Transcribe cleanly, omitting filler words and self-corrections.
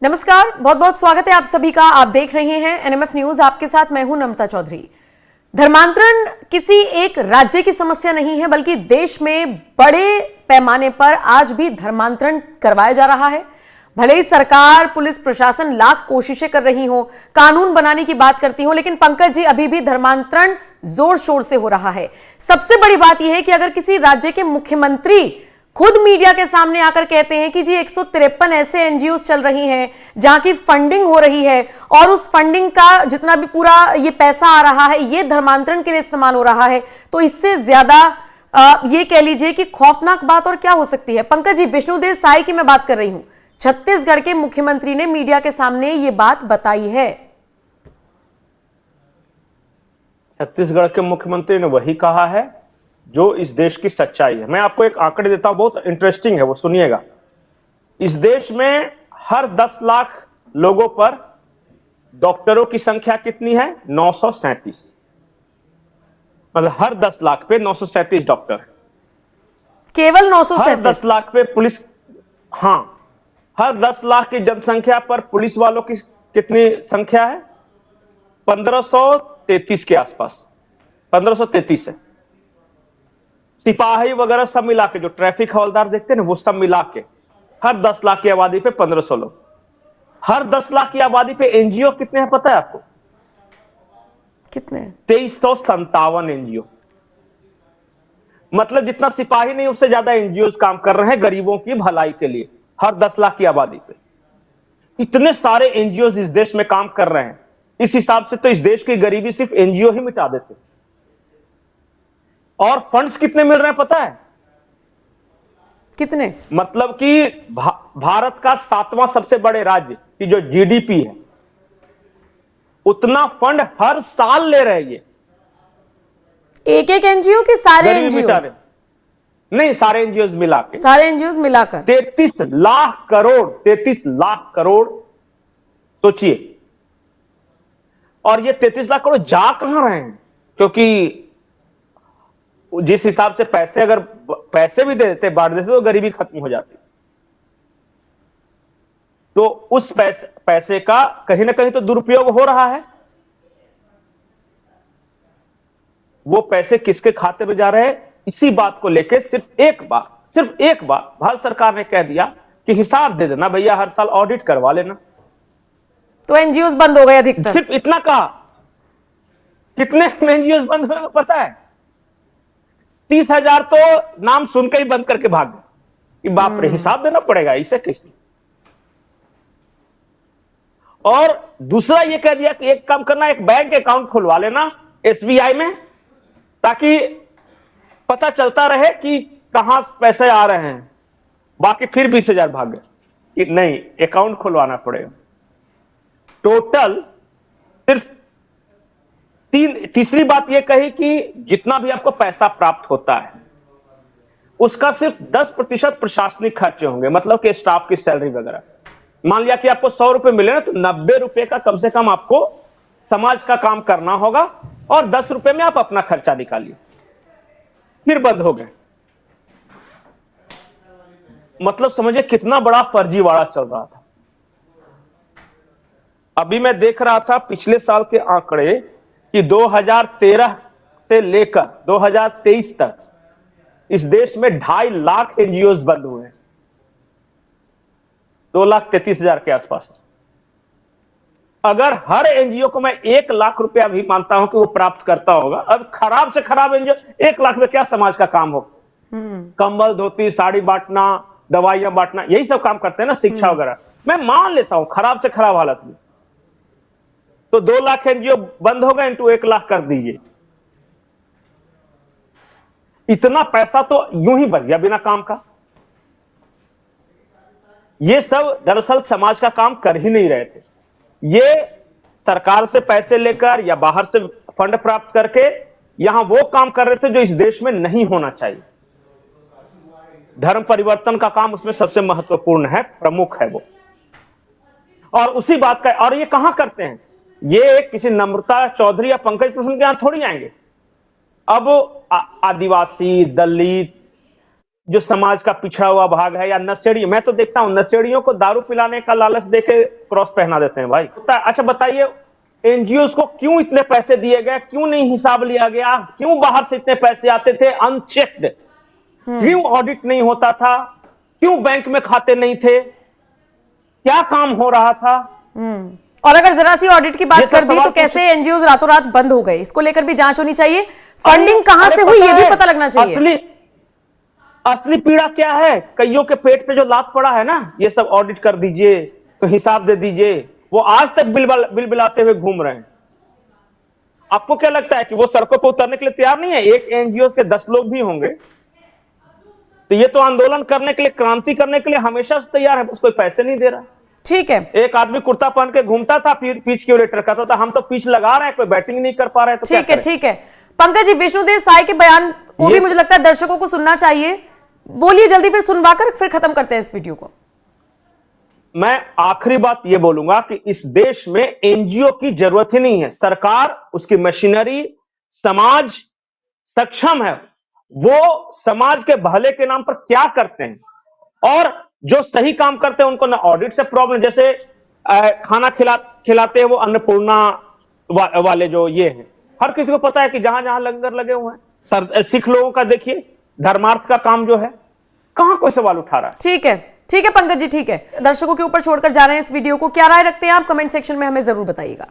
नमस्कार, बहुत बहुत स्वागत है आप सभी का। आप देख रहे हैं एनएमएफ न्यूज। आपके साथ मैं हूं नम्रता चौधरी। धर्मांतरण किसी एक राज्य की समस्या नहीं है, बल्कि देश में बड़े पैमाने पर आज भी धर्मांतरण करवाया जा रहा है। भले ही सरकार, पुलिस प्रशासन लाख कोशिशें कर रही हो, कानून बनाने की बात करती हो, लेकिन पंकज जी, अभी भी धर्मांतरण जोर शोर से हो रहा है। सबसे बड़ी बात यह है कि अगर किसी राज्य के मुख्यमंत्री खुद मीडिया के सामने आकर कहते हैं कि जी 153 ऐसे एनजीओ चल रही हैं जहां की फंडिंग हो रही है और उस फंडिंग का जितना भी पूरा ये पैसा आ रहा है ये धर्मांतरण के लिए इस्तेमाल हो रहा है, तो इससे ज्यादा ये कह लीजिए कि खौफनाक बात और क्या हो सकती है। पंकज जी, विष्णुदेव साय की मैं बात कर रही हूं। छत्तीसगढ़ के मुख्यमंत्री ने मीडिया के सामने ये बात बताई है। छत्तीसगढ़ के मुख्यमंत्री ने वही कहा है जो इस देश की सच्चाई है। मैं आपको एक आंकड़े देता हूं, बहुत इंटरेस्टिंग है, वो सुनिएगा। इस देश में हर 10 लाख लोगों पर डॉक्टरों की संख्या कितनी है? 937। मतलब हर 10 लाख पे 937 डॉक्टर, केवल 937। हर 10 लाख पे पुलिस, हाँ, हर 10 लाख की जनसंख्या पर पुलिस वालों की कितनी संख्या है? 1533 के आसपास, 1533 है। सिपाही वगैरह सब मिला के, जो ट्रैफिक हवलदार देखते हैं ना, वो सब मिला के हर 10 लाख की आबादी पे 1500 लोग। हर 10 लाख की आबादी पे एनजीओ कितने हैं पता है आपको? कितने? 2357 एनजीओ। मतलब जितना सिपाही नहीं, उससे ज्यादा एनजीओ काम कर रहे हैं गरीबों की भलाई के लिए, हर 10 लाख की आबादी पे। इतने सारे एनजीओ इस देश में काम कर रहे हैं। इस हिसाब से तो इस देश की गरीबी सिर्फ एनजीओ ही मिटा देते। और फंड्स कितने मिल रहे हैं पता है? कितने? मतलब कि भारत का 7वां सबसे बड़े राज्य की जो जीडीपी है, उतना फंड हर साल ले रहे हैं ये। एक एक एनजीओ के सारे एनजीओ? नहीं, सारे एनजीओ मिलाकर, सारे एनजीओ मिलाकर 33 लाख करोड़, 33 लाख करोड़ सोचिए। और ये 33 लाख करोड़ जा कहां रहे हैं? क्योंकि जिस हिसाब से पैसे, अगर पैसे भी दे देते, बांट देते, तो गरीबी खत्म हो जाती। तो उस पैसे का कहीं ना कहीं तो दुरुपयोग हो रहा है। वो पैसे किसके खाते में जा रहे हैं, इसी बात को लेकर सिर्फ एक बार भारत सरकार ने कह दिया कि हिसाब दे देना भैया, हर साल ऑडिट करवा लेना। तो एनजीओ बंद हो गए अधिकतर। सिर्फ इतना कहा। कितने एनजीओ बंद हुए पता है? 30,000 तो नाम सुनकर ही बंद करके भाग गए कि बाप रे, हिसाब देना पड़ेगा, इसे कैसे। और दूसरा ये कह दिया कि एक काम करना, एक बैंक अकाउंट खुलवा लेना एसबीआई में, ताकि पता चलता रहे कि कहां पैसे आ रहे हैं। बाकी फिर 20,000 भाग गए कि नहीं, अकाउंट खुलवाना पड़ेगा। टोटल सिर्फ तीसरी बात यह कही कि जितना भी आपको पैसा प्राप्त होता है, उसका सिर्फ 10% प्रशासनिक खर्चे होंगे, मतलब कि स्टाफ की सैलरी वगैरह। मान लिया कि आपको 100 रुपए मिले ना, तो 90 रुपए का कम से कम आपको समाज का काम करना होगा और 10 रुपए में आप अपना खर्चा निकालिए। फिर बंद हो गए। मतलब समझिए कितना बड़ा फर्जीवाड़ा चल रहा था। अभी मैं देख रहा था पिछले साल के आंकड़े कि 2013 से लेकर 2023 तक इस देश में 2.5 लाख एनजीओ बंद हुए हैं, 2,33,000 के आसपास। अगर हर एनजीओ को मैं 1 लाख रुपया भी मानता हूं कि वो प्राप्त करता होगा, अब खराब से खराब एनजीओ 1 लाख में क्या समाज का काम होगा? कंबल, धोती, साड़ी बांटना, दवाइयां बांटना, यही सब काम करते हैं ना, शिक्षा वगैरह। मैं मान लेता हूं खराब से खराब हालत में, तो 2 लाख एनजीओ बंद हो गए, इंटू 1 लाख कर दीजिए। इतना पैसा तो यूं ही बच गया बिना काम का। ये सब दरअसल समाज का काम कर ही नहीं रहे थे। ये सरकार से पैसे लेकर या बाहर से फंड प्राप्त करके यहां वो काम कर रहे थे जो इस देश में नहीं होना चाहिए। धर्म परिवर्तन का काम उसमें सबसे महत्वपूर्ण है, प्रमुख है वो। और उसी बात का, और ये कहां करते हैं? ये किसी नम्रता चौधरी या पंकज प्रधान के यहां थोड़ी आएंगे। अब आदिवासी, दलित, जो समाज का पिछड़ा हुआ भाग है, या नशेड़ी, मैं तो देखता हूं नशेड़ियों को दारू पिलाने का लालच देके क्रॉस पहना देते हैं भाई। अच्छा बताइए, एनजीओ को क्यों इतने पैसे दिए गए, क्यों नहीं हिसाब लिया गया, क्यों बाहर से इतने पैसे आते थे अनचेक्ड, क्यों ऑडिट नहीं होता था, क्यों बैंक में खाते नहीं थे, क्या काम हो रहा था? और अगर जरा सी ऑडिट की बात कर दी तो कैसे एनजीओ रातों रात बंद हो गए, इसको लेकर भी जांच होनी चाहिए। फंडिंग कहां से हुई ये भी पता लगना चाहिए। असली पीड़ा क्या है, कईयों के पेट पे जो लात पड़ा है ना, ये सब ऑडिट कर दीजिए, तो हिसाब दे दीजिए, वो आज तक बिल बिलाते हुए घूम रहे हैं। आपको क्या लगता है कि वो सड़कों पर उतरने के लिए तैयार नहीं है? एक एनजीओ के 10 लोग भी होंगे तो ये तो आंदोलन करने के लिए, क्रांति करने के लिए हमेशा से तैयार है, उसको पैसे नहीं दे रहा। ठीक है, एक आदमी कुर्ता पहन के घूमता था, पिच क्यूरेटर करता था, हम तो पिच लगा रहे हैं, कोई बैटिंग नहीं कर पा रहे, तो ठीक है, ठीक है। पंकज जी, विष्णुदेव साय के बयान को भी मुझे लगता है दर्शकों को सुनना चाहिए। बोलिए जल्दी, फिर सुनवाकर फिर खत्म करते हैं इस वीडियो को। मैं आखिरी बात यह बोलूंगा कि इस देश में एनजीओ की जरूरत ही नहीं है। सरकार, उसकी मशीनरी, समाज सक्षम है, वो समाज के भले के नाम पर क्या करते हैं, और जो सही काम करते हैं उनको ना ऑडिट से प्रॉब्लम, जैसे खाना खिलाते हैं वो अन्नपूर्णा वाले जो ये हैं, हर किसी को पता है कि जहां जहां लंगर लगे हुए हैं। सिख लोगों का देखिए, धर्मार्थ का काम जो है, कहां कोई सवाल उठा रहा है? ठीक है, ठीक है पंकज जी, ठीक है। दर्शकों के ऊपर छोड़कर जा रहे हैं इस वीडियो को। क्या राय रखते हैं आप, कमेंट सेक्शन में हमें जरूर बताइएगा।